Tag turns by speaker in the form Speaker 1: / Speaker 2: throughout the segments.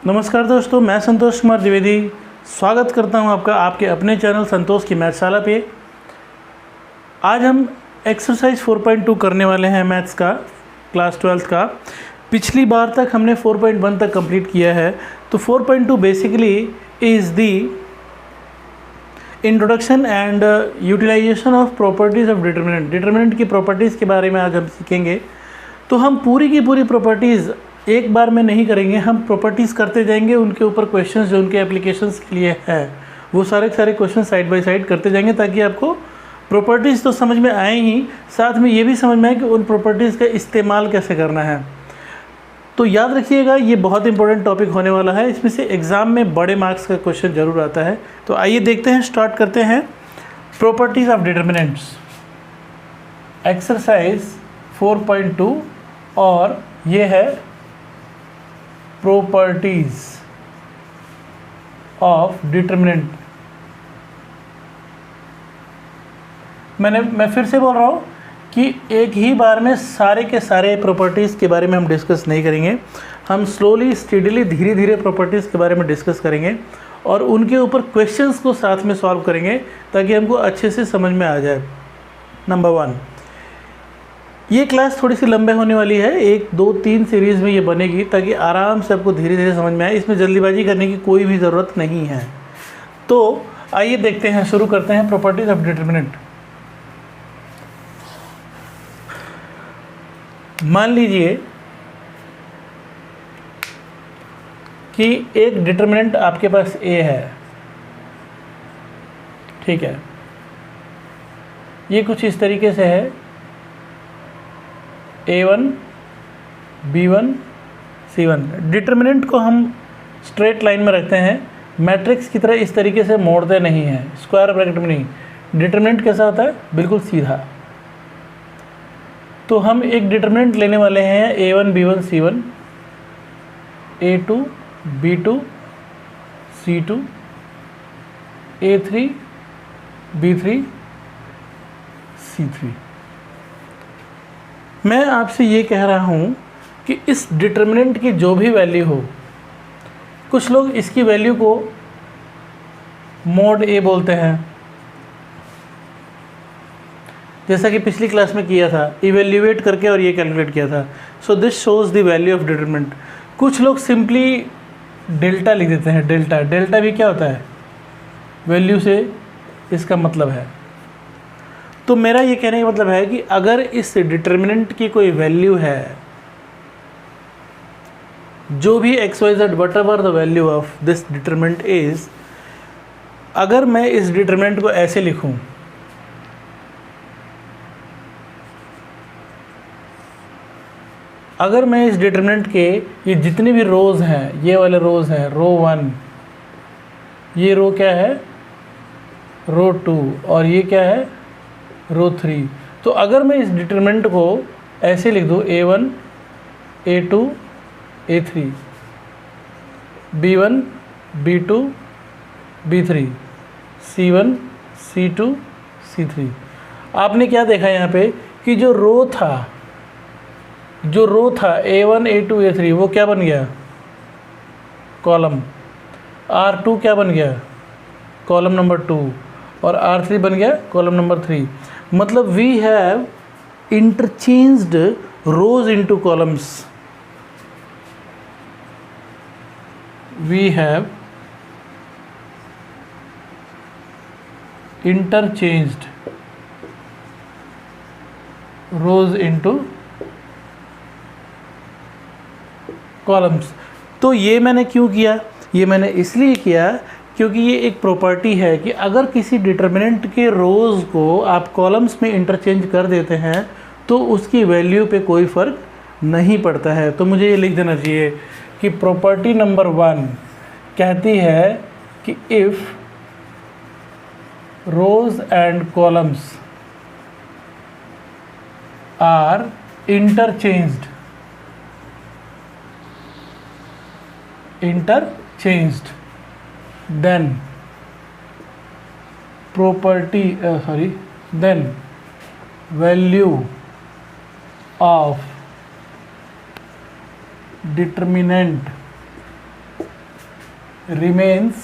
Speaker 1: नमस्कार दोस्तों, मैं संतोष कुमार द्विवेदी स्वागत करता हूं आपका आपके अपने चैनल संतोष की मैथशाला पे। आज हम एक्सरसाइज 4.2 करने वाले हैं मैथ्स का, क्लास 12th का। पिछली बार तक हमने 4.1 तक कंप्लीट किया है। तो 4.2 basically is the introduction and utilisation of properties of determinant. Determinant की प्रॉपर्टीज़ के बारे में आज हम सीखेंगे। तो हम पूरी की पूरी प्रॉपर्टीज़ एक बार में नहीं करेंगे, हम प्रॉपर्टीज़ करते जाएंगे, उनके ऊपर क्वेश्चंस जो उनके एप्लीकेशंस के लिए है वो सारे क्वेश्चन साइड बाय साइड करते जाएंगे, ताकि आपको प्रॉपर्टीज़ तो समझ में आए ही, साथ में ये भी समझ में आए कि उन प्रॉपर्टीज़ का इस्तेमाल कैसे करना है। तो याद रखिएगा, ये बहुत इंपॉर्टेंट टॉपिक होने वाला है। इसमें से एग्ज़ाम में बड़े मार्क्स का क्वेश्चन ज़रूर आता है। तो आइए देखते हैं, स्टार्ट करते हैं। प्रॉपर्टीज़ ऑफ डिटर्मिनेंट्स, एक्सरसाइज 4.2, और ये है प्रॉपर्टीज ऑफ डिटर्मिनेंट। मैं फिर से बोल रहा हूँ कि एक ही बार में सारे के सारे प्रॉपर्टीज़ के बारे में हम डिस्कस नहीं करेंगे। हम स्लोली स्टेडीली धीरे धीरे प्रॉपर्टीज़ के बारे में डिस्कस करेंगे और उनके ऊपर क्वेश्चंस को साथ में सॉल्व करेंगे, ताकि हमको अच्छे से समझ में आ जाए। नंबर 1, ये क्लास थोड़ी सी लंबे होने वाली है, 1, 2, 3 सीरीज़ में ये बनेगी, ताकि आराम से आपको धीरे धीरे समझ में आए। इसमें जल्दीबाजी करने की कोई भी ज़रूरत नहीं है। तो आइए देखते हैं, शुरू करते हैं प्रॉपर्टीज ऑफ डिटर्मिनेंट। मान लीजिए कि एक डिटर्मिनेंट आपके पास A है, ठीक है। ये कुछ इस तरीके से है, A1, B1, C1। डिटर्मिनेंट को हम स्ट्रेट लाइन में रखते हैं, मैट्रिक्स की तरह इस तरीके से मोड़ते नहीं हैं, स्क्वायर ब्रैकेट में नहीं। डिटर्मिनेंट कैसा होता है? बिल्कुल सीधा। तो हम एक डिटर्मिनेंट लेने वाले हैं A1, B1, C1, A2, B2, C2, A3, B3, C3। मैं आपसे ये कह रहा हूँ कि इस डिटर्मिनेंट की जो भी वैल्यू हो, कुछ लोग इसकी वैल्यू को मॉड A बोलते हैं, जैसा कि पिछली क्लास में किया था, इवेल्यूएट करके और ये कैलकुलेट किया था। So this shows the value of determinant. कुछ लोग सिंपली डेल्टा लिख देते हैं। डेल्टा भी क्या होता है? वैल्यू से इसका मतलब है। तो मेरा ये कहने का मतलब है कि अगर इस डिटर्मिनेंट की कोई वैल्यू है, जो भी XYZ what ever the value of this determinant is, अगर मैं इस डिटर्मिनेंट को ऐसे लिखूं, अगर मैं इस डिटर्मिनेंट के ये जितने भी रोज़ हैं, ये वाले रोज़ हैं, रो 1, ये रो क्या है? रो 2, और ये क्या है? रो 3। तो अगर मैं इस डिटर्मिनेंट को ऐसे लिख दूँ, A1, A2, A3, B1, B2, B3, C1, C2, C3। आपने क्या देखा यहाँ पे कि जो रो था A1, A2, A3, वो क्या बन गया? कॉलम। R2 क्या बन गया? कॉलम नंबर 2, और R3 बन गया कॉलम नंबर 3। मतलब we have interchanged rows into columns. We have interchanged rows into columns. तो ये मैंने क्यों किया? ये मैंने इसलिए किया क्योंकि ये एक प्रॉपर्टी है कि अगर किसी डिटर्मिनेंट के रोज़ को आप कॉलम्स में इंटरचेंज कर देते हैं तो उसकी वैल्यू पे कोई फ़र्क नहीं पड़ता है। तो मुझे ये लिख देना चाहिए कि प्रॉपर्टी नंबर 1 कहती है कि if rows and columns are interchanged then value of determinant remains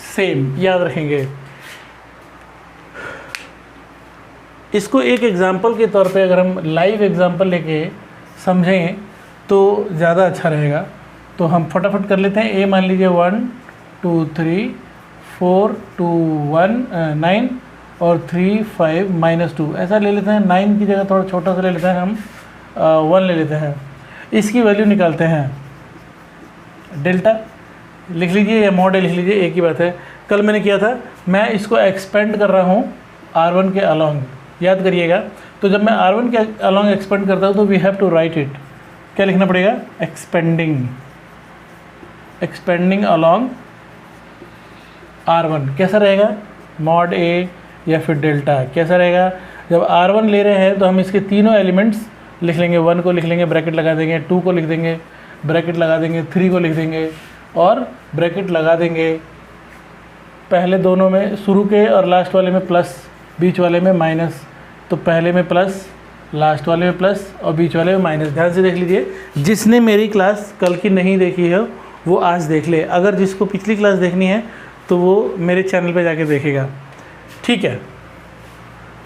Speaker 1: same, याद रखेंगे। इसको एक एग्जांपल के तौर पे अगर हम लाइव एग्जांपल लेके समझें तो ज़्यादा अच्छा रहेगा। तो हम फटाफट कर लेते हैं। ए मान लीजिए 1 2 3 4 2 1 9 और 3 5 -2 ऐसा ले लेते हैं। 9 की जगह थोड़ा छोटा सा ले लेते हैं हम, 1 ले लेते हैं। इसकी वैल्यू निकालते हैं। डेल्टा लिख लीजिए या मॉड लिख लीजिए, एक ही बात है। कल मैंने किया था, मैं इसको एक्सपेंड कर रहा हूँ R1 के अलॉन्ग, याद करिएगा। तो जब मैं R1 के अलॉन्ग एक्सपेंड करता हूँ तो we have to write it. क्या लिखना पड़ेगा? Expanding along R1। कैसा रहेगा? मॉड ए या फिर डेल्टा। कैसा रहेगा? जब R1 ले रहे हैं तो हम इसके तीनों एलिमेंट्स लिख लेंगे। 1 को लिख लेंगे, ब्रैकेट लगा देंगे, 2 को लिख देंगे, ब्रैकेट लगा देंगे, 3 को लिख देंगे और ब्रैकेट लगा देंगे। पहले दोनों में, शुरू के और लास्ट वाले में प्लस, बीच वाले में माइनस। तो पहले में प्लस, लास्ट वाले में प्लस और बीच वाले में माइनस। ध्यान से देख लीजिए। जिसने मेरी क्लास कल की नहीं देखी है वो आज देख ले। अगर जिसको पिछली क्लास देखनी है तो वो मेरे चैनल पे जाके देखेगा, ठीक है।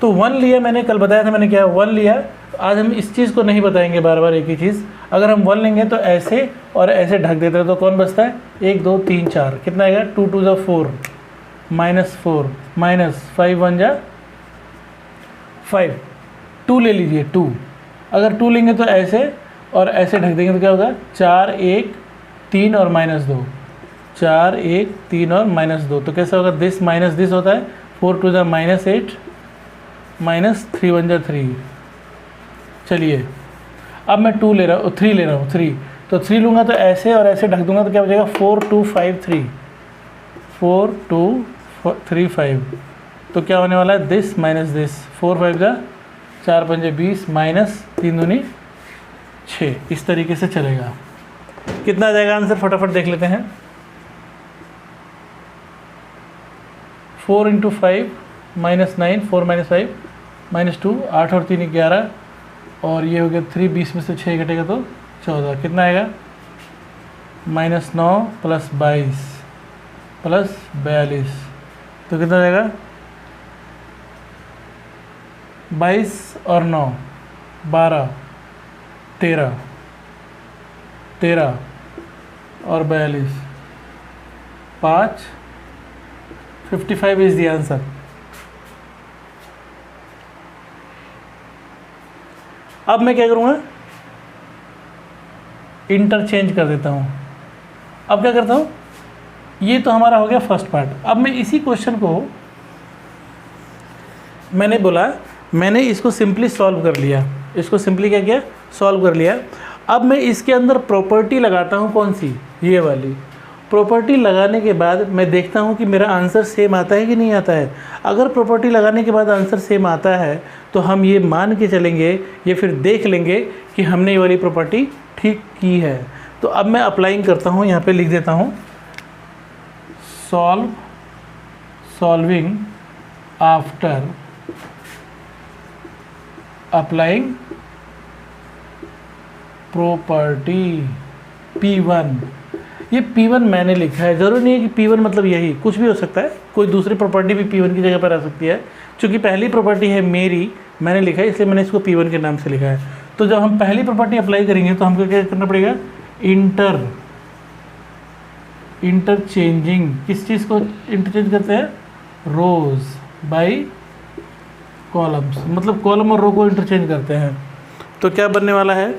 Speaker 1: तो 1 लिया मैंने, कल बताया था मैंने क्या 1 लिया। आज हम इस चीज़ को नहीं बताएंगे बार बार एक ही चीज़। अगर हम 1 लेंगे तो ऐसे और ऐसे ढक देते हैं तो कौन बचता है? 1 2 3 4। कितना आएगा? 2 2 = 4 -4 -5 1 = 5। 2 ले लीजिए, 2। अगर 2 लेंगे तो ऐसे और ऐसे ढक देंगे तो क्या होगा? 4 1 3 और -2। 4 1 3 और -2। तो कैसा होगा? दिस माइनस दिस होता है। 4 2 = -8 -3 1 = 3। चलिए अब मैं 2 ले रहा हूँ, 3 ले रहा हूँ, 3। तो 3 लूँगा तो ऐसे और ऐसे ढक दूँगा तो क्या बचेगा? 4 2 5 3 4 2 3 5। तो क्या होने वाला है? This minus this. 4 5 = 4 5 = 20 -3 दूनी 6। इस तरीके से चलेगा। कितना आ जाएगा आंसर? फटाफट देख लेते हैं। 4 × 5 -9 4 - 5 -2 8 और 3 11 और ये हो गया 3। 20 में से 6 घटेगा तो 14। कितना आएगा? -9 + 22 + 42। तो कितना आएगा? 22 और 9 12 13 13 और 42 5 55 इज द आंसर। अब मैं क्या करूँगा? इंटरचेंज कर देता हूँ। अब क्या करता हूँ? ये तो हमारा हो गया फर्स्ट पार्ट। अब मैं इसी क्वेश्चन को, मैंने बोला मैंने इसको सिंपली सॉल्व कर लिया। इसको सिंपली क्या किया? सॉल्व कर लिया। अब मैं इसके अंदर प्रॉपर्टी लगाता हूँ। कौन सी? ये वाली प्रॉपर्टी लगाने के बाद मैं देखता हूँ कि मेरा आंसर सेम आता है कि नहीं आता है। अगर प्रॉपर्टी लगाने के बाद आंसर सेम आता है तो हम ये मान के चलेंगे या फिर देख लेंगे कि हमने ये वाली प्रॉपर्टी ठीक की है। तो अब मैं अप्लाइंग करता हूँ, यहाँ पे लिख देता हूँ solving after applying property P1। ये P1 मैंने लिखा है। ज़रूरी नहीं है कि P1 मतलब यही, कुछ भी हो सकता है। कोई दूसरी प्रॉपर्टी भी P1 की जगह पर आ सकती है। चूँकि पहली प्रॉपर्टी है मेरी, मैंने लिखा है, इसलिए मैंने इसको P1 के नाम से लिखा है। तो जब हम पहली प्रॉपर्टी अप्लाई करेंगे तो हमको क्या करना पड़ेगा? इंटरचेंजिंग। किस चीज़ को इंटरचेंज करते हैं? Rows by columns. मतलब कॉलम और रो को इंटरचेंज करते हैं। तो क्या बनने वाला है?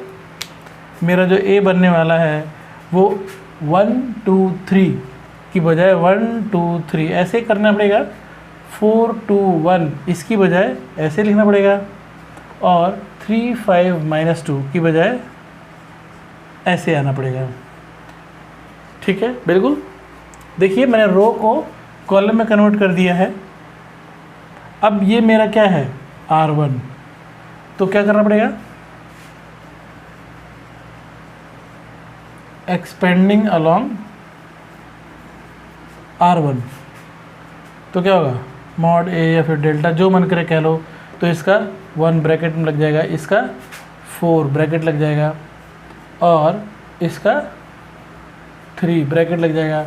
Speaker 1: मेरा जो A बनने वाला है वो 1 2 3 की बजाय 1 2 3 ऐसे करना पड़ेगा। 4 2 1 इसकी बजाय ऐसे लिखना पड़ेगा। और 3 5 -2 की बजाय ऐसे आना पड़ेगा। ठीक है, बिल्कुल। देखिए मैंने रो को कॉलम में कन्वर्ट कर दिया है। अब ये मेरा क्या है? R1। तो क्या करना पड़ेगा? Expanding along R1। तो क्या होगा? मॉड ए या फिर डेल्टा, जो मन करे कह लो। तो इसका 1 ब्रैकेट में लग जाएगा, इसका 4 ब्रैकेट लग जाएगा और इसका 3 ब्रैकेट लग जाएगा,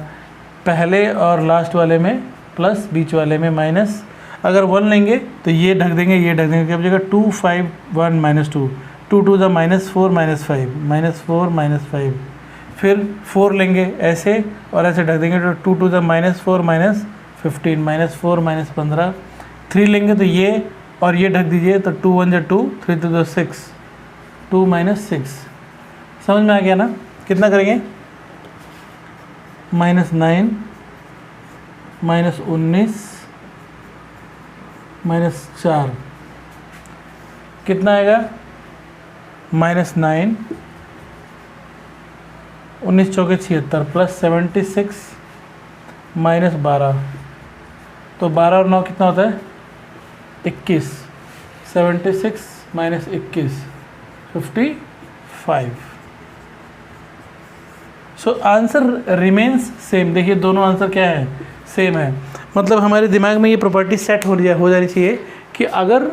Speaker 1: पहले और लास्ट वाले में प्लस, बीच वाले में माइनस। अगर 1 लेंगे तो ये ढक देंगे, ये ढक देंगे, क्या बचेगा 2 5 1 -2, 2 2 द -4 -5 -4 -5, फिर 4 लेंगे ऐसे और ऐसे ढक देंगे तो 2 2 द -4 -15 -4 -15, 3 लेंगे तो ये और ये ढक दीजिए तो 2 1 2, 3 2 6, 2 -6। समझ में आ गया ना? कितना करेंगे? -9 -19 -4 कितना आएगा? -9 19 चौके 76 प्लस 76 -12, तो 12 और 9 कितना होता है? 21। 76 -21 55। So answer remains same. देखिए दोनों आंसर क्या है? सेम है। मतलब हमारे दिमाग में ये प्रॉपर्टी सेट हो जानी चाहिए कि अगर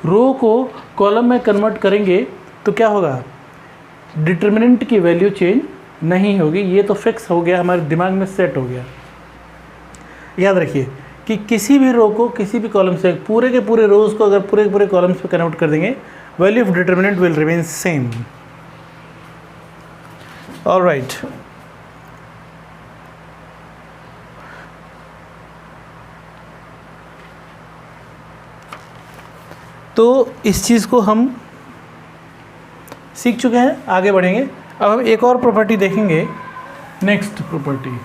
Speaker 1: रो को कॉलम में कन्वर्ट करेंगे तो क्या होगा? डिटर्मिनेंट की वैल्यू चेंज नहीं होगी। ये तो फिक्स हो गया, हमारे दिमाग में सेट हो गया। याद रखिए कि किसी भी रो को किसी भी कॉलम से, पूरे के पूरे रोज को अगर पूरे के पूरे कॉलम्स पे कन्वर्ट कर देंगे, value of determinant will remain same. Alright, तो इस चीज़ को हम सीख चुके हैं, आगे बढ़ेंगे। अब हम एक और प्रॉपर्टी देखेंगे, नेक्स्ट प्रॉपर्टी।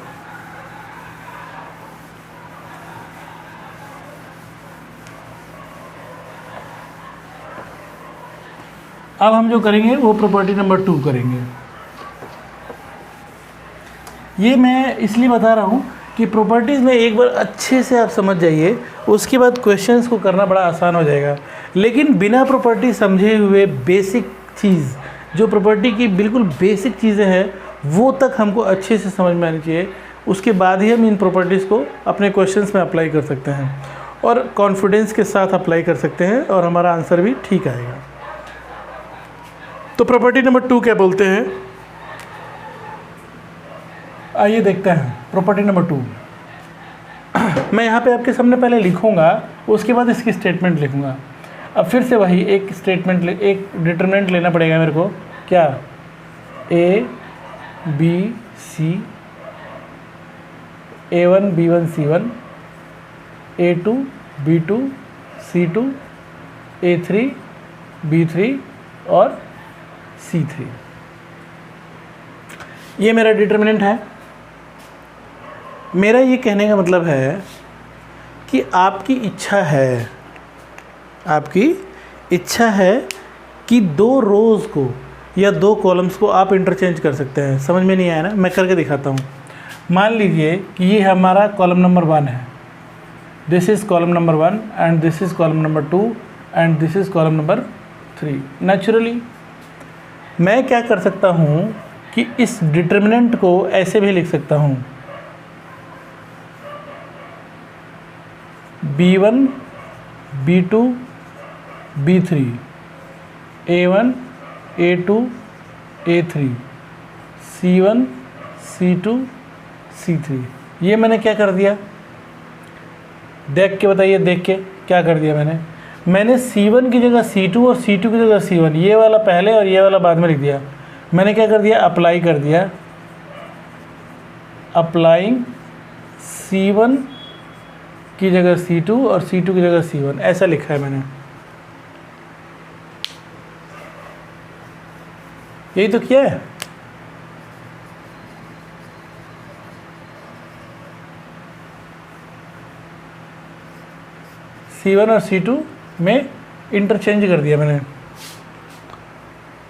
Speaker 1: अब हम जो करेंगे वो प्रॉपर्टी नंबर 2 करेंगे। ये मैं इसलिए बता रहा हूँ कि प्रॉपर्टीज़ में एक बार अच्छे से आप समझ जाइए, उसके बाद क्वेश्चंस को करना बड़ा आसान हो जाएगा। लेकिन बिना प्रॉपर्टी समझे हुए बेसिक चीज़, जो प्रॉपर्टी की बिल्कुल बेसिक चीज़ें हैं, वो तक हमको अच्छे से समझ में आनी चाहिए। उसके बाद ही हम इन प्रॉपर्टीज़ को अपने क्वेश्चंस में अप्लाई कर सकते हैं और कॉन्फिडेंस के साथ अप्लाई कर सकते हैं और हमारा आंसर भी ठीक आएगा। तो प्रॉपर्टी नंबर 2 क्या बोलते हैं, आइए देखते हैं। प्रॉपर्टी नंबर 2 मैं यहाँ पे आपके सामने पहले लिखूँगा, उसके बाद इसकी स्टेटमेंट लिखूँगा। अब फिर से वही एक स्टेटमेंट, एक डिटरमिनेंट लेना पड़ेगा मेरे को। क्या? A B C, A1 B1 C1, A2 B2 C2, A3 B3 और C3। ये मेरा डिटरमिनेंट है। मेरा ये कहने का मतलब है कि आपकी इच्छा है कि 2 रोज़ को या 2 कॉलम्स को आप इंटरचेंज कर सकते हैं। समझ में नहीं आया ना? मैं करके दिखाता हूँ। मान लीजिए कि ये हमारा कॉलम नंबर 1 है, this is column number 1 and this is column number 2 and this is column number 3। Naturally मैं क्या कर सकता हूँ कि इस डिटरमिनेंट को ऐसे भी लिख सकता हूँ, B1 B2 B3, A1 A2 A3, C1 C2 C3। ये मैंने क्या कर दिया? देख के बताइए, देख के क्या कर दिया मैंने C1 की जगह C2 और C2 की जगह C1, ये वाला पहले और ये वाला बाद में लिख दिया। मैंने क्या कर दिया? अप्लाई कर दिया। अप्लाइंग C1 की जगह C2 और C2 की जगह C1, ऐसा लिखा है मैंने। यही तो किया है। C1 और C2 में इंटरचेंज कर दिया मैंने।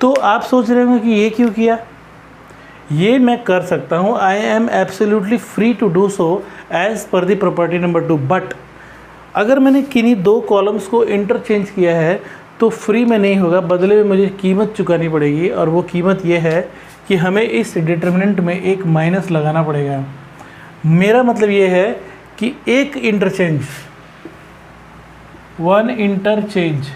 Speaker 1: तो आप सोच रहे होंगे कि ये क्यों किया? ये मैं कर सकता हूँ, I am absolutely free to do so as per the property number 2। But अगर मैंने किन्हीं 2 कॉलम्स को इंटरचेंज किया है तो फ्री में नहीं होगा, बदले में मुझे कीमत चुकानी पड़ेगी। और वो कीमत ये है कि हमें इस डिटरमिनेंट में एक माइनस लगाना पड़ेगा। मेरा मतलब ये है कि एक interchange, 1 interchange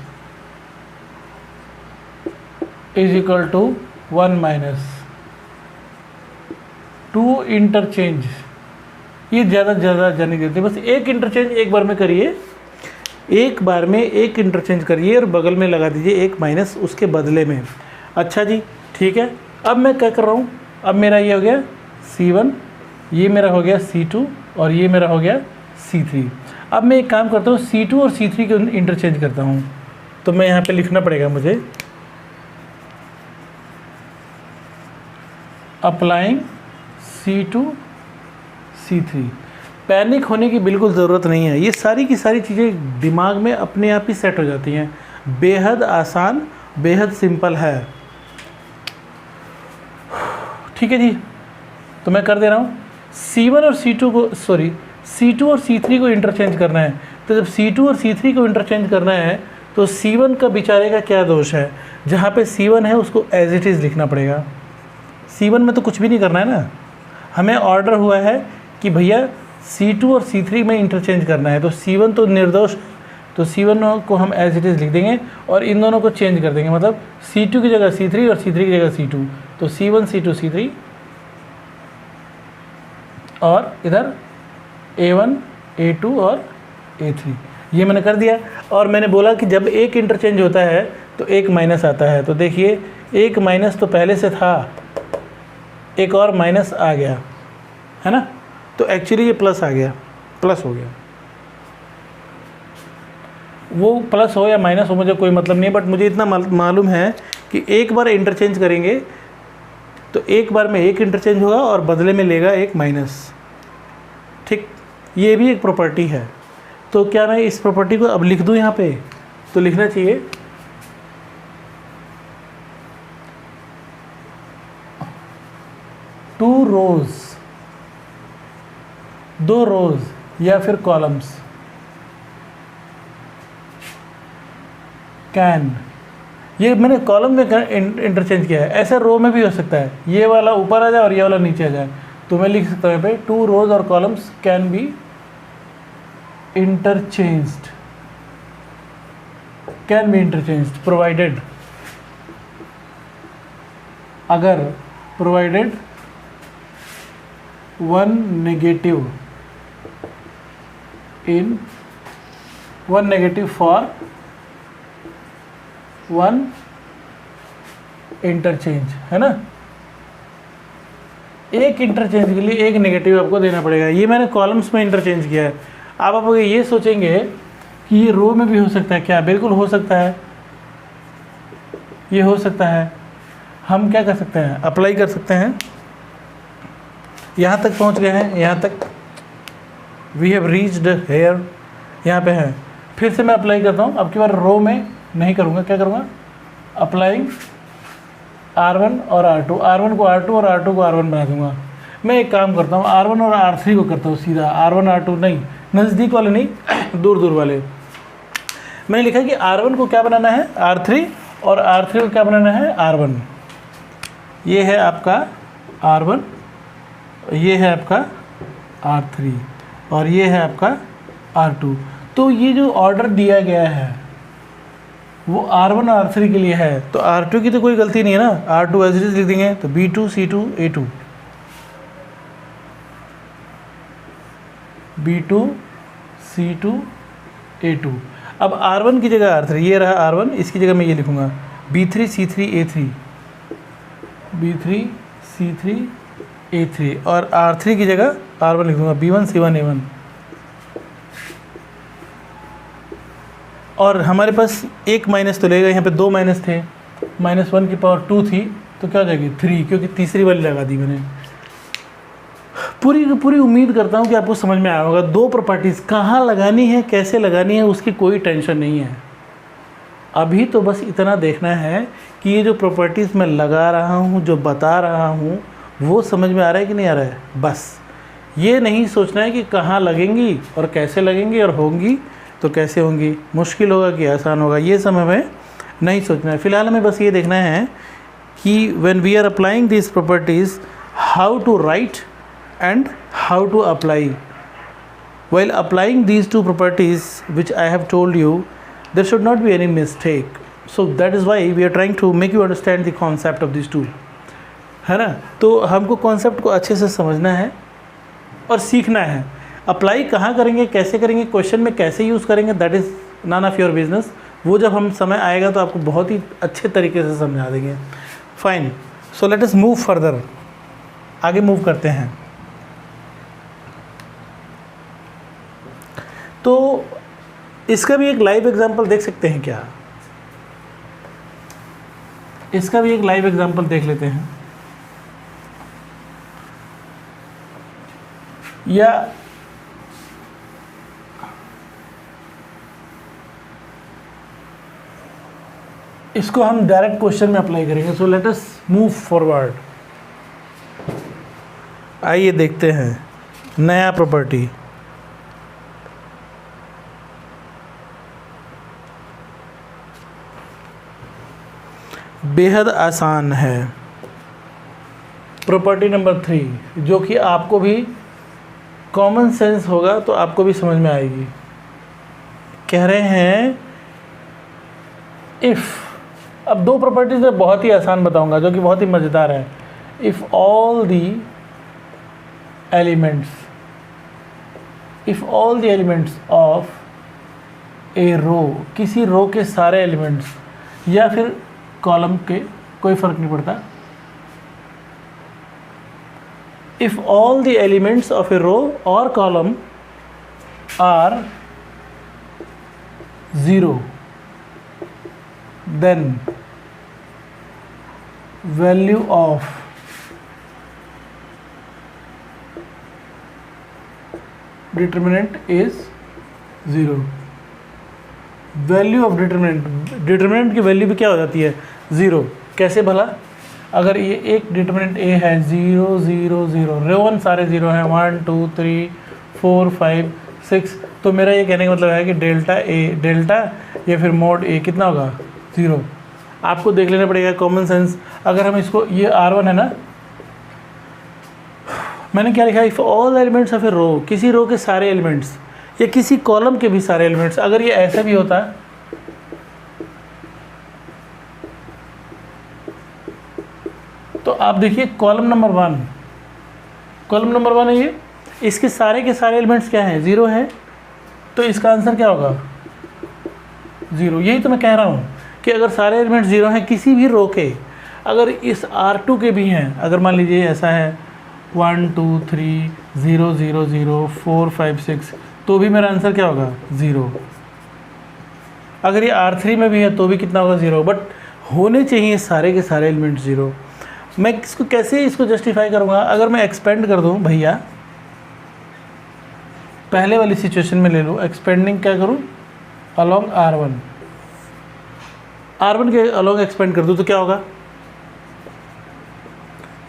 Speaker 1: is equal to 1 minus, two interchange, ये ज़्यादा जाने देते, बस एक इंटरचेंज एक बार में करिए, एक बार में एक इंटरचेंज करिए और बगल में लगा दीजिए 1 माइनस उसके बदले में। अच्छा जी, ठीक है। अब मैं क्या कर रहा हूँ, अब मेरा ये हो गया C1, ये मेरा हो गया C2 और ये मेरा हो गया C3। अब मैं एक काम करता हूँ, C2 और C3 को इंटरचेंज करता हूँ। तो मैं यहाँ पे लिखना पड़ेगा मुझे, अप्लाइंग C2 C3। पैनिक होने की बिल्कुल ज़रूरत नहीं है, ये सारी की सारी चीज़ें दिमाग में अपने आप ही सेट हो जाती हैं। बेहद आसान, बेहद सिंपल है। ठीक है जी, तो मैं कर दे रहा हूँ। C1 और C2 को, सॉरी, C2 और C3 को इंटरचेंज करना है। तो जब C2 और C3 को इंटरचेंज करना है तो C1 का बेचारे का क्या दोष है, जहाँ पे C1 है उसको एज इट इज़ लिखना पड़ेगा। C1 में तो कुछ भी नहीं करना है ना, हमें ऑर्डर हुआ है कि भैया C2 और C3 में इंटरचेंज करना है, तो C1 तो निर्दोष, तो C1 को हम एज इट इज़ लिख देंगे और इन दोनों को चेंज कर देंगे, मतलब C2 की जगह C3 और C3 की जगह C2, तो C1 C2 C3 और इधर A1 A2 और A3, ये मैंने कर दिया। और मैंने बोला कि जब एक इंटरचेंज होता है तो एक माइनस आता है, तो देखिए एक माइनस तो पहले से था, एक और माइनस आ गया है ना, तो एक्चुअली ये प्लस आ गया, प्लस हो गया। वो प्लस हो या माइनस हो मुझे कोई मतलब नहीं है, बट मुझे इतना मालूम है कि एक बार इंटरचेंज करेंगे तो एक बार में एक इंटरचेंज होगा और बदले में लेगा एक माइनस। ठीक, ये भी एक प्रॉपर्टी है। तो क्या मैं इस प्रॉपर्टी को अब लिख दूं यहाँ पे, तो लिखना चाहिए टू रोज, दो रोज या फिर कॉलम्स कैन, ये मैंने कॉलम में इंटरचेंज किया है, ऐसा रो में भी हो सकता है, ये वाला ऊपर आ जाए और ये वाला नीचे आ जाए, तो मैं लिख सकता हूँ यहाँ पे टू रोज और columns can be interchanged, can be interchanged provided, अगर provided one negative for one interchange, है ना। एक इंटरचेंज के लिए एक नेगेटिव आपको देना पड़ेगा। ये मैंने कॉलम्स में इंटरचेंज किया है। आप ये सोचेंगे कि ये रो में भी हो सकता है क्या, बिल्कुल हो सकता है, ये हो सकता है। हम क्या कर सकते हैं, अप्लाई कर सकते हैं। यहाँ तक पहुँच गए हैं, यहाँ तक वी हैव रीच्ड हेयर, यहाँ पे है। फिर से मैं अप्लाई करता हूँ, अब की बार रो में नहीं करूँगा, क्या करूँगा, अप्लाइंग R1 और R2, R1 को R2 और R2 को R1 बना दूंगा। मैं एक काम करता हूँ, R1 और R3 को करता हूँ सीधा, R1 R2 नहीं, नज़दीक वाले नहीं, दूर दूर वाले। मैंने लिखा कि R1 को क्या बनाना है, R3, और R3 को क्या बनाना है, R1। ये है आपका R1, ये है आपका R3 और ये है आपका R2। तो ये जो ऑर्डर दिया गया है वो R1 और R3 के लिए है, तो R2 की तो कोई गलती नहीं है ना, R2 एज इट इज लिख देंगे, तो B2 C2 A2, B2 C2 A2। अब R1 की जगह R3, ये रहा R1, इसकी जगह मैं ये लिखूँगा B3 C3 A3, B3 C3 A3, और R3 की जगह R1 लिख दूँगा B1 C1 A1। और हमारे पास एक माइनस तो लेगा, यहाँ पे दो माइनस थे, -1 की पावर 2 थी, तो क्या हो जाएगी 3, क्योंकि तीसरी वाली लगा दी मैंने। पूरी की पूरी उम्मीद करता हूँ कि आपको समझ में आया होगा। दो प्रॉपर्टीज़ कहाँ लगानी है, कैसे लगानी है, उसकी कोई टेंशन नहीं है। अभी तो बस इतना देखना है कि ये जो प्रॉपर्टीज़ मैं लगा रहा हूँ, जो बता रहा हूँ, वो समझ में आ रहा है कि नहीं आ रहा है। बस ये नहीं सोचना है कि कहाँ लगेंगी और कैसे लगेंगी और होंगी तो कैसे होंगी, मुश्किल होगा कि आसान होगा, ये सब हमें नहीं सोचना है। फ़िलहाल हमें बस ये देखना है कि when we are applying this properties, how to write and how to apply. While applying these two properties which I have told you, there should not be any mistake. So that is why we are trying to make you understand the concept of this tool, है ना। तो हमको concept को अच्छे से समझना है और सीखना है। अप्लाई कहाँ करेंगे, कैसे करेंगे, क्वेश्चन में कैसे यूज़ करेंगे, that is none of your business. वो जब हम समय आएगा तो आपको बहुत ही अच्छे तरीके से समझा देंगे। Fine, so let us move further, आगे मूव करते हैं। तो इसका भी एक लाइव एग्जांपल देख सकते हैं क्या? इसका भी एक लाइव एग्जांपल देख लेते हैं, या इसको हम डायरेक्ट क्वेश्चन में अप्लाई करेंगे। So let us move forward. आइए देखते हैं नया प्रॉपर्टी। बेहद आसान है। प्रॉपर्टी नंबर 3, जो कि आपको भी कॉमन सेंस होगा तो आपको भी समझ में आएगी। कह रहे हैं इफ़, अब दो प्रॉपर्टीज़ मैं बहुत ही आसान बताऊंगा जो कि बहुत ही मज़ेदार है। If all the elements of a row, किसी रो के सारे एलिमेंट्स या फिर कॉलम के, कोई फ़र्क नहीं पड़ता। If all the elements of a row और column are 0, then value of determinant is 0। Value of determinant की वैल्यू भी क्या हो जाती है? 0। कैसे भला? अगर ये एक डिटर्मिनेंट ए है 0 0 0, रो 1 सारे 0 हैं, 1 2 3 4 5 6, तो मेरा ये कहने का मतलब है कि डेल्टा या फिर मोड ए कितना होगा? 0। आपको देख लेना पड़ेगा कॉमन सेंस। अगर हम इसको, ये R1 है ना, मैंने क्या लिखा? If all elements of a row, किसी रो के सारे एलिमेंट्स या किसी कॉलम के भी सारे एलिमेंट्स, अगर ये ऐसा भी होता तो आप देखिए कॉलम नंबर 1 है ये, इसके सारे के सारे एलिमेंट्स क्या हैं? 0 हैं, तो इसका आंसर क्या होगा? 0। यही तो मैं कह रहा हूँ कि अगर सारे एलिमेंट्स 0 हैं किसी भी रो के, अगर इस R2 के भी हैं, अगर मान लीजिए ऐसा है 1 2 3 0 0 0 4 5 6, तो भी मेरा आंसर क्या होगा? 0। अगर ये R3 में भी है तो भी कितना होगा? 0। बट होने चाहिए सारे के सारे एलिमेंट 0। मैं इसको कैसे इसको जस्टिफाई करूँगा? अगर मैं एक्सपेंड कर दूँ भैया, पहले वाली सिचुएशन में ले लूँ, एक्सपेंडिंग क्या करूँ? अलॉन्ग R1 के अलॉन्ग एक्सपेंड कर दूँ तो क्या होगा?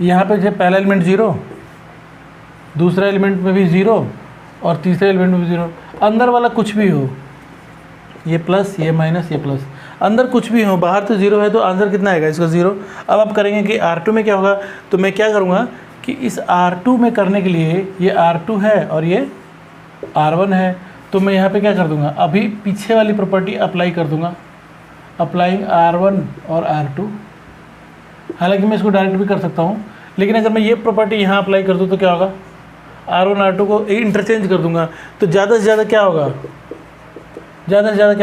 Speaker 1: यहाँ पे जो पहला एलिमेंट 0, दूसरा एलिमेंट में भी 0 और तीसरे एलिमेंट में भी 0। अंदर वाला कुछ भी हो, ये प्लस, ये माइनस, ये प्लस, अंदर कुछ भी हो, बाहर तो 0 है, तो आंसर कितना आएगा इसका? 0। अब आप करेंगे कि R2 में क्या होगा, तो मैं क्या करूँगा कि इस R2 में करने के लिए ये R2 है और ये R1 है, तो मैं यहाँ पे क्या कर दूँगा? अभी पीछे वाली प्रॉपर्टी अप्लाई कर दूँगा, अप्लाइंग R1 और R2। हालांकि मैं इसको डायरेक्ट भी कर सकता हूँ, लेकिन अगर मैं ये प्रॉपर्टी यहाँ अप्लाई कर दूँ तो क्या होगा? R1 R2 को इंटरचेंज कर दूंगा, तो ज़्यादा से ज़्यादा क्या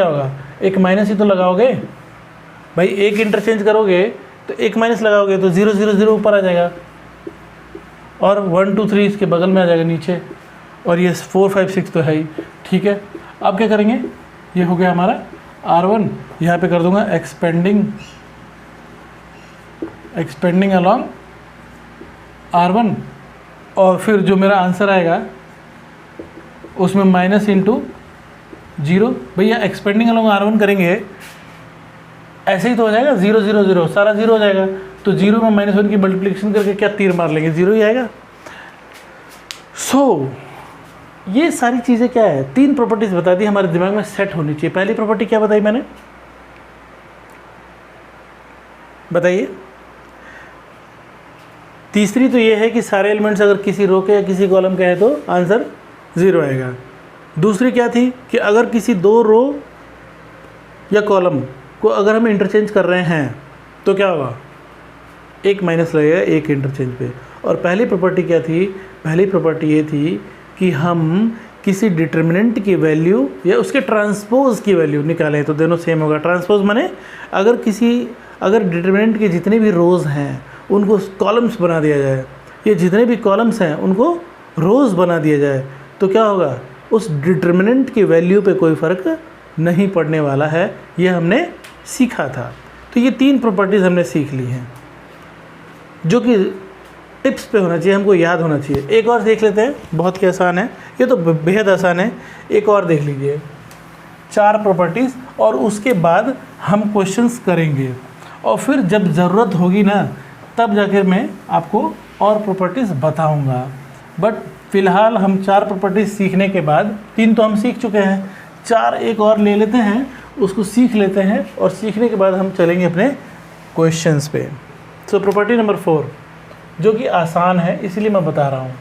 Speaker 1: होगा? एक माइनस ही तो लगाओगे भाई, एक इंटरचेंज करोगे तो एक माइनस लगाओगे तो 0 0 0 ऊपर आ जाएगा, और 1 2 3 इसके बगल में आ जाएगा नीचे, और ये 4 5 6 तो है ही। ठीक है, अब क्या करेंगे? ये हो गया हमारा R1, यहाँ पे कर दूंगा एक्सपेंडिंग अलॉन्ग R1, और फिर जो मेरा आंसर आएगा उसमें माइनस इंटू 0। भैया एक्सपेंडिंग अलॉन्ग R1 करेंगे, ऐसे ही तो हो जाएगा 0 0 0, सारा 0 हो जाएगा, तो 0 में -1 की मल्टीप्लिकेशन करके क्या तीर मार लेंगे? 0 ही आएगा। सो ये सारी चीज़ें क्या है? 3 प्रॉपर्टीज़ बता दी, हमारे दिमाग में सेट होनी चाहिए। पहली प्रॉपर्टी क्या बताई मैंने? बताइए। तीसरी तो ये है कि सारे एलिमेंट्स अगर किसी रो के या किसी कॉलम के हैं तो आंसर 0 आएगा। दूसरी क्या थी कि अगर किसी 2 रो या कॉलम को अगर हम इंटरचेंज कर रहे हैं तो क्या होगा, एक माइनस लगेगा एक इंटरचेंज पे। और पहली प्रॉपर्टी क्या थी, पहली प्रॉपर्टी ये थी कि हम किसी डिटर्मिनेंट की वैल्यू या उसके ट्रांसपोज की वैल्यू निकालें तो दोनों सेम होगा। ट्रांसपोज माने अगर डिटर्मिनेंट के जितने भी रोज़ हैं उनको कॉलम्स बना दिया जाए, ये जितने भी कॉलम्स हैं उनको रोज़ बना दिया जाए तो क्या होगा, उस डिटर्मिनेंट की वैल्यू पे कोई फ़र्क नहीं पड़ने वाला है। ये हमने सीखा था। तो ये 3 प्रॉपर्टीज़ हमने सीख ली हैं जो कि टिप्स पे होना चाहिए, हमको याद होना चाहिए। एक और देख लेते हैं, बहुत ही आसान है, ये तो बेहद आसान है। एक और देख लीजिए, 4 प्रॉपर्टीज़, और उसके बाद हम क्वेश्चंस करेंगे और फिर जब ज़रूरत होगी ना तब जाकर मैं आपको और प्रॉपर्टीज़ बताऊंगा। बट फ़िलहाल हम 4 प्रॉपर्टीज़ सीखने के बाद 3 तो हम सीख चुके हैं, 4 एक और ले लेते हैं, उसको सीख लेते हैं और सीखने के बाद हम चलेंगे अपने क्वेश्चंस पे। सो प्रॉपर्टी नंबर 4 जो कि आसान है इसलिए मैं बता रहा हूँ।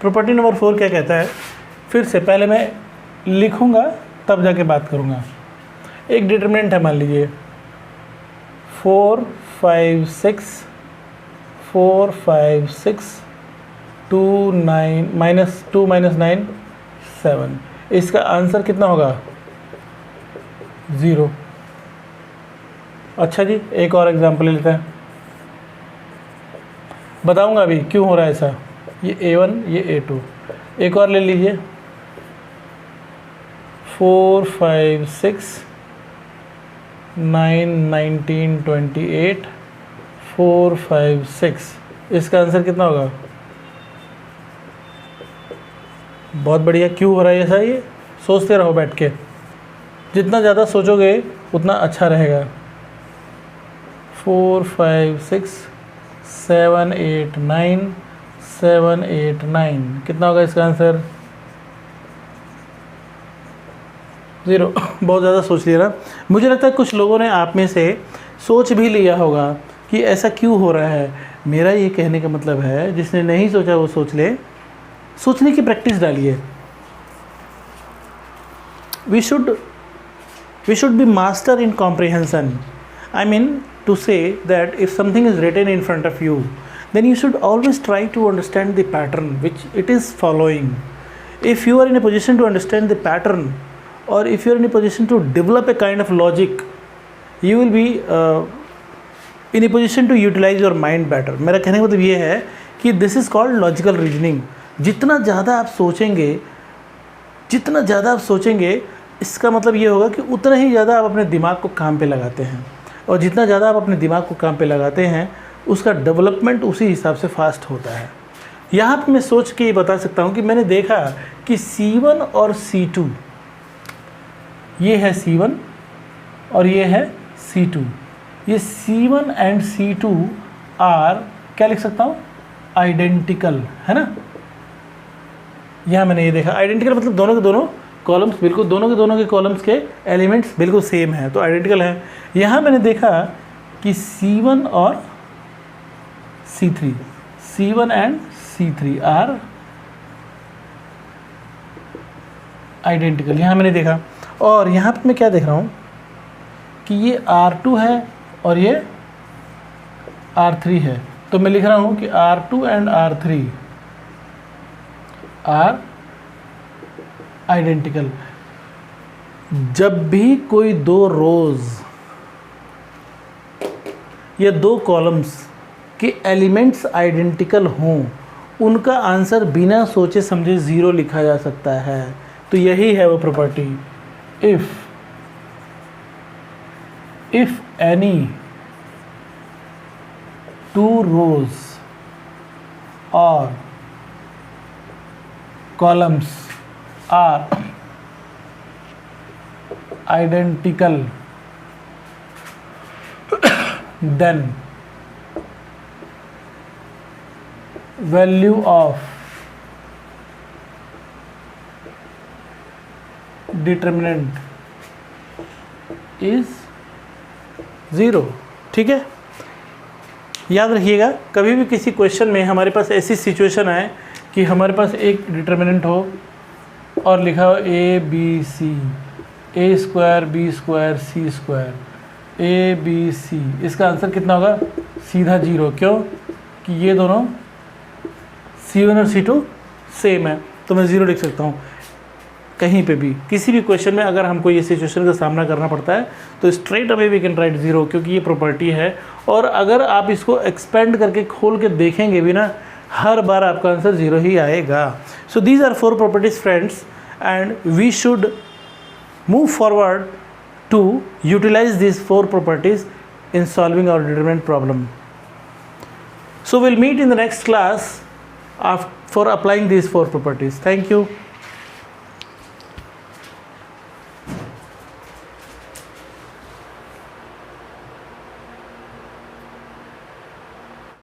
Speaker 1: प्रॉपर्टी नंबर 4 क्या कहता है, फिर से पहले मैं लिखूँगा तब जाके बात करूँगा। एक डिटरमिनेंट है, मान लीजिए 4 5 6 4 5 6 2 9 -2 -9 7। इसका आंसर कितना होगा, 0। अच्छा जी, एक और एग्जांपल ले लेते हैं, बताऊंगा अभी क्यों हो रहा है ऐसा। ये A1 ये A2। एक और ले लीजिए 4 5 6 9 19 28 4 5 6। इसका आंसर कितना होगा, बहुत बढ़िया। क्यों हो रहा है ऐसा, ये सोचते रहो बैठ के, जितना ज़्यादा सोचोगे उतना अच्छा रहेगा। 4 5 6 7 8 9 7 8 9 कितना होगा इसका आंसर, 0। बहुत ज़्यादा सोच लिया ना। मुझे लगता है कुछ लोगों ने आप में से सोच भी लिया होगा कि ऐसा क्यों हो रहा है। मेरा ये कहने का मतलब है जिसने नहीं सोचा वो सोच ले, सोचने की प्रैक्टिस डालिए। We should be master in comprehension. I mean to say that if something is written in front of you, then you should always try to understand the pattern which it is following. If you are in a position to understand the pattern, or if you are in a position to develop a kind of logic, you will be in a position to utilize your mind better. मेरा कहने का मतलब ये है कि this is called logical reasoning. जितना ज़्यादा आप सोचेंगे इसका मतलब ये होगा कि उतना ही ज़्यादा आप अपने दिमाग को काम पे लगाते हैं, और जितना ज़्यादा आप अपने दिमाग को काम पे लगाते हैं उसका डेवलपमेंट उसी हिसाब से फास्ट होता है। यहाँ पर मैं सोच के ये बता सकता हूँ कि मैंने देखा कि C1 और C2, ये है C1 और ये है C2, ये C1 एंड C2 आर, क्या लिख सकता हूँ, आइडेंटिकल, है ना। यहाँ मैंने ये देखा आइडेंटिकल मतलब दोनों के दोनों कॉलम्स बिल्कुल, दोनों के कॉलम्स के एलिमेंट्स बिल्कुल सेम हैं, तो आइडेंटिकल है। यहाँ मैंने देखा कि C1 और C3, C1 and C3 are identical, यहाँ मैंने देखा। और यहाँ पे मैं क्या देख रहा हूँ कि ये R2 है और ये R3 है, तो मैं लिख रहा हूँ कि R2 and R3 are identical. जब भी कोई 2 रोज या 2 कॉलम्स के एलिमेंट्स आइडेंटिकल हों, उनका आंसर बिना सोचे समझे 0 लिखा जा सकता है। तो यही है वो property, if any 2 rows or columns are identical, then value of determinant is 0। ठीक है, याद रखिएगा, कभी भी किसी क्वेश्चन में हमारे पास ऐसी सिचुएशन आए कि हमारे पास एक डिटर्मिनेंट हो और लिखा हो A B C, A square B square C square A B C, इसका आंसर कितना होगा? सीधा 0। क्यों? कि ये दोनों C1 और C2 सेम है, तो मैं 0 लिख सकता हूँ। कहीं पे भी किसी भी क्वेश्चन में अगर हमको ये सिचुएशन का सामना करना पड़ता है तो straight away we can write 0, क्योंकि ये प्रॉपर्टी है। और अगर आप इसको एक्सपेंड करके खोल के देखेंगे भी ना, हर बार आपका आंसर 0 ही आएगा। So these are 4 properties friends, and we should move forward to utilise these 4 properties in solving our determinant problem. So we'll meet in the next class for applying these 4 properties. Thank you.